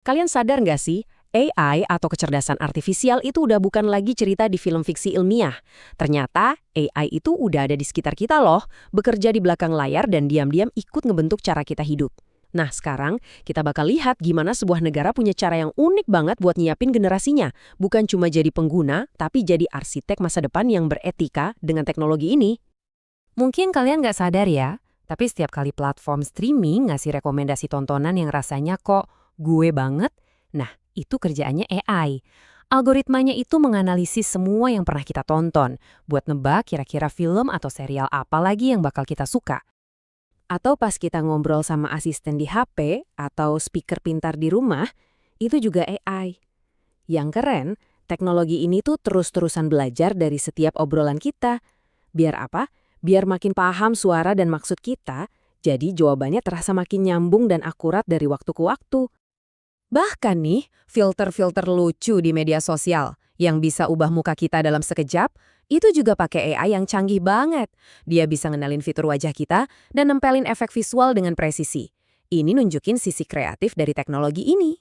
Kalian sadar nggak sih, AI atau kecerdasan artifisial itu udah bukan lagi cerita di film fiksi ilmiah. Ternyata AI itu udah ada di sekitar kita loh, bekerja di belakang layar dan diam-diam ikut ngebentuk cara kita hidup. Nah sekarang kita bakal lihat gimana sebuah negara punya cara yang unik banget buat nyiapin generasinya. Bukan cuma jadi pengguna, tapi jadi arsitek masa depan yang beretika dengan teknologi ini. Mungkin kalian nggak sadar ya, tapi setiap kali platform streaming ngasih rekomendasi tontonan yang rasanya kok gue banget, nah itu kerjaannya AI. Algoritmanya itu menganalisis semua yang pernah kita tonton, buat nebak kira-kira film atau serial apa lagi yang bakal kita suka. Atau pas kita ngobrol sama asisten di HP atau speaker pintar di rumah, itu juga AI. Yang keren, teknologi ini tuh terus-terusan belajar dari setiap obrolan kita. Biar apa? Biar makin paham suara dan maksud kita, jadi jawabannya terasa makin nyambung dan akurat dari waktu ke waktu. Bahkan nih, filter-filter lucu di media sosial yang bisa ubah muka kita dalam sekejap, itu juga pakai AI yang canggih banget. Dia bisa ngenalin fitur wajah kita dan nempelin efek visual dengan presisi. Ini nunjukin sisi kreatif dari teknologi ini.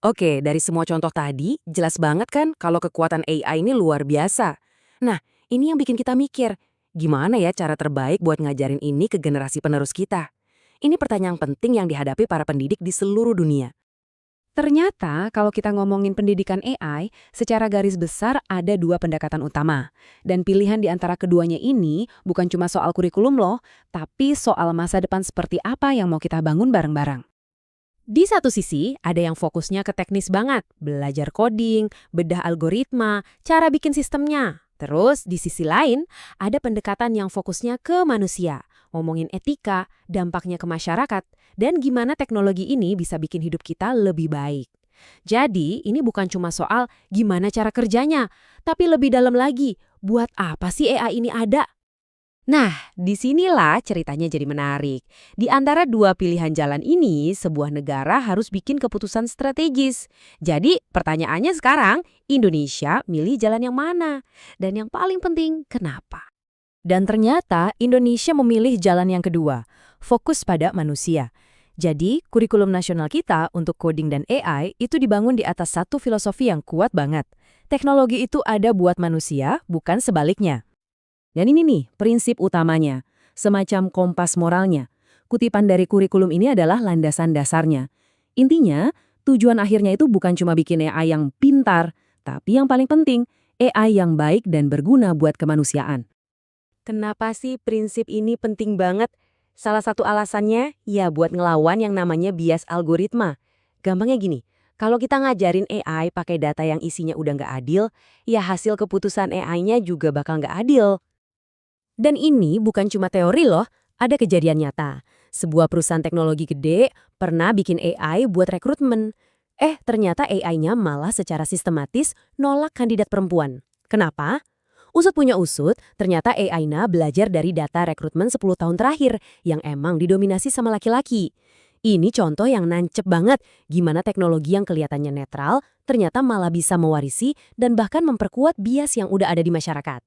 Oke, dari semua contoh tadi, jelas banget kan kalau kekuatan AI ini luar biasa. Nah, ini yang bikin kita mikir, gimana ya cara terbaik buat ngajarin ini ke generasi penerus kita? Ini pertanyaan penting yang dihadapi para pendidik di seluruh dunia. Ternyata kalau kita ngomongin pendidikan AI, secara garis besar ada dua pendekatan utama. Dan pilihan di antara keduanya ini bukan cuma soal kurikulum loh, tapi soal masa depan seperti apa yang mau kita bangun bareng-bareng. Di satu sisi, ada yang fokusnya ke teknis banget, belajar coding, bedah algoritma, cara bikin sistemnya. Terus, di sisi lain, ada pendekatan yang fokusnya ke manusia, ngomongin etika, dampaknya ke masyarakat, dan gimana teknologi ini bisa bikin hidup kita lebih baik. Jadi, ini bukan cuma soal gimana cara kerjanya, tapi lebih dalam lagi, buat apa sih AI ini ada? Nah, disinilah ceritanya jadi menarik. Di antara dua pilihan jalan ini, sebuah negara harus bikin keputusan strategis. Jadi, pertanyaannya sekarang, Indonesia milih jalan yang mana? Dan yang paling penting, kenapa? Dan ternyata Indonesia memilih jalan yang kedua, fokus pada manusia. Jadi, kurikulum nasional kita untuk coding dan AI itu dibangun di atas satu filosofi yang kuat banget. Teknologi itu ada buat manusia, bukan sebaliknya. Dan ini nih, prinsip utamanya, semacam kompas moralnya. Kutipan dari kurikulum ini adalah landasan dasarnya. Intinya, tujuan akhirnya itu bukan cuma bikin AI yang pintar, tapi yang paling penting, AI yang baik dan berguna buat kemanusiaan. Kenapa sih prinsip ini penting banget? Salah satu alasannya, ya buat ngelawan yang namanya bias algoritma. Gampangnya gini, kalau kita ngajarin AI pakai data yang isinya udah nggak adil, ya hasil keputusan AI-nya juga bakal nggak adil. Dan ini bukan cuma teori loh, ada kejadian nyata. Sebuah perusahaan teknologi gede pernah bikin AI buat rekrutmen. Ternyata AI-nya malah secara sistematis nolak kandidat perempuan. Kenapa? Usut punya usut, ternyata AI-nya belajar dari data rekrutmen 10 tahun terakhir yang emang didominasi sama laki-laki. Ini contoh yang nancep banget gimana teknologi yang kelihatannya netral ternyata malah bisa mewarisi dan bahkan memperkuat bias yang udah ada di masyarakat.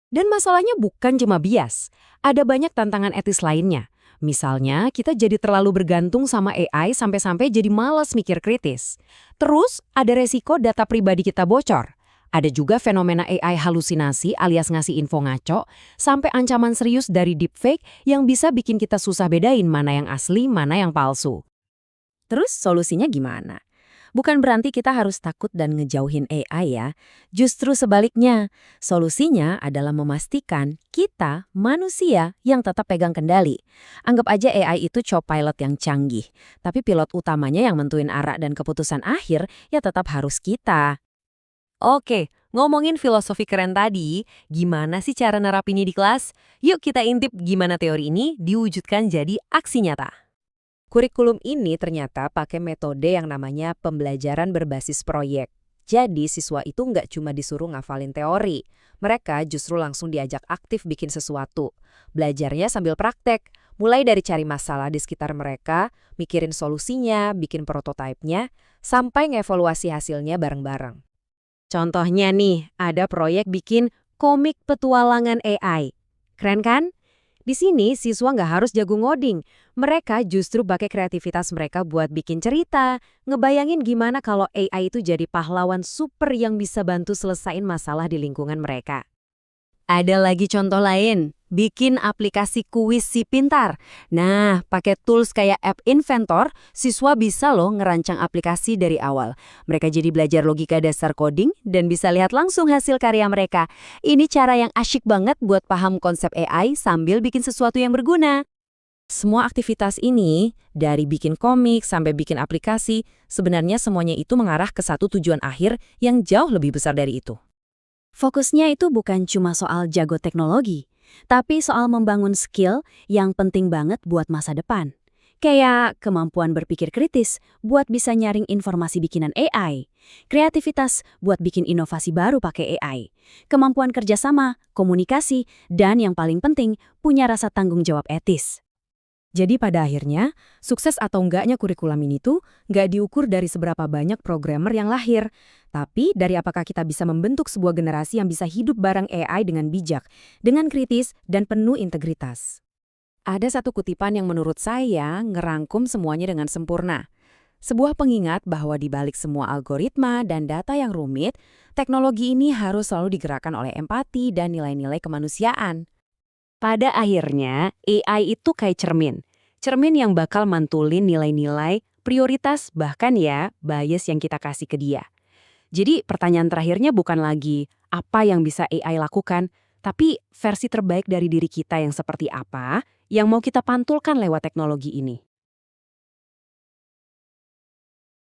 Dan masalahnya bukan cuma bias, ada banyak tantangan etis lainnya. Misalnya, kita jadi terlalu bergantung sama AI sampai-sampai jadi malas mikir kritis. Terus, ada resiko data pribadi kita bocor. Ada juga fenomena AI halusinasi alias ngasih info ngaco, sampai ancaman serius dari deepfake yang bisa bikin kita susah bedain mana yang asli, mana yang palsu. Terus, solusinya gimana? Bukan berarti kita harus takut dan ngejauhin AI ya. Justru sebaliknya, solusinya adalah memastikan kita, manusia, yang tetap pegang kendali. Anggap aja AI itu co-pilot yang canggih, tapi pilot utamanya yang nentuin arah dan keputusan akhir ya tetap harus kita. Oke, ngomongin filosofi keren tadi, gimana sih cara nerapinnya di kelas? Yuk kita intip gimana teori ini diwujudkan jadi aksi nyata. Kurikulum ini ternyata pakai metode yang namanya pembelajaran berbasis proyek. Jadi siswa itu nggak cuma disuruh ngafalin teori, mereka justru langsung diajak aktif bikin sesuatu. Belajarnya sambil praktek, mulai dari cari masalah di sekitar mereka, mikirin solusinya, bikin prototipenya, sampai ngevaluasi hasilnya bareng-bareng. Contohnya nih, ada proyek bikin komik petualangan AI. Keren kan? Di sini siswa nggak harus jago ngoding. Mereka justru pakai kreativitas mereka buat bikin cerita, ngebayangin gimana kalau AI itu jadi pahlawan super yang bisa bantu selesain masalah di lingkungan mereka. Ada lagi contoh lain, bikin aplikasi kuis si pintar. Nah, pakai tools kayak App Inventor, siswa bisa loh ngerancang aplikasi dari awal. Mereka jadi belajar logika dasar coding dan bisa lihat langsung hasil karya mereka. Ini cara yang asyik banget buat paham konsep AI sambil bikin sesuatu yang berguna. Semua aktivitas ini, dari bikin komik sampai bikin aplikasi, sebenarnya semuanya itu mengarah ke satu tujuan akhir yang jauh lebih besar dari itu. Fokusnya itu bukan cuma soal jago teknologi, tapi soal membangun skill yang penting banget buat masa depan. Kayak kemampuan berpikir kritis buat bisa nyaring informasi bikinan AI, kreativitas buat bikin inovasi baru pakai AI, kemampuan kerjasama, komunikasi, dan yang paling penting, punya rasa tanggung jawab etis. Jadi pada akhirnya, sukses atau enggaknya kurikulum ini tuh nggak diukur dari seberapa banyak programmer yang lahir, tapi dari apakah kita bisa membentuk sebuah generasi yang bisa hidup bareng AI dengan bijak, dengan kritis, dan penuh integritas. Ada satu kutipan yang menurut saya ngerangkum semuanya dengan sempurna. Sebuah pengingat bahwa di balik semua algoritma dan data yang rumit, teknologi ini harus selalu digerakkan oleh empati dan nilai-nilai kemanusiaan. Pada akhirnya, AI itu kayak cermin. Cermin yang bakal mantulin nilai-nilai, prioritas, bahkan ya, bias yang kita kasih ke dia. Jadi pertanyaan terakhirnya bukan lagi apa yang bisa AI lakukan, tapi versi terbaik dari diri kita yang seperti apa yang mau kita pantulkan lewat teknologi ini.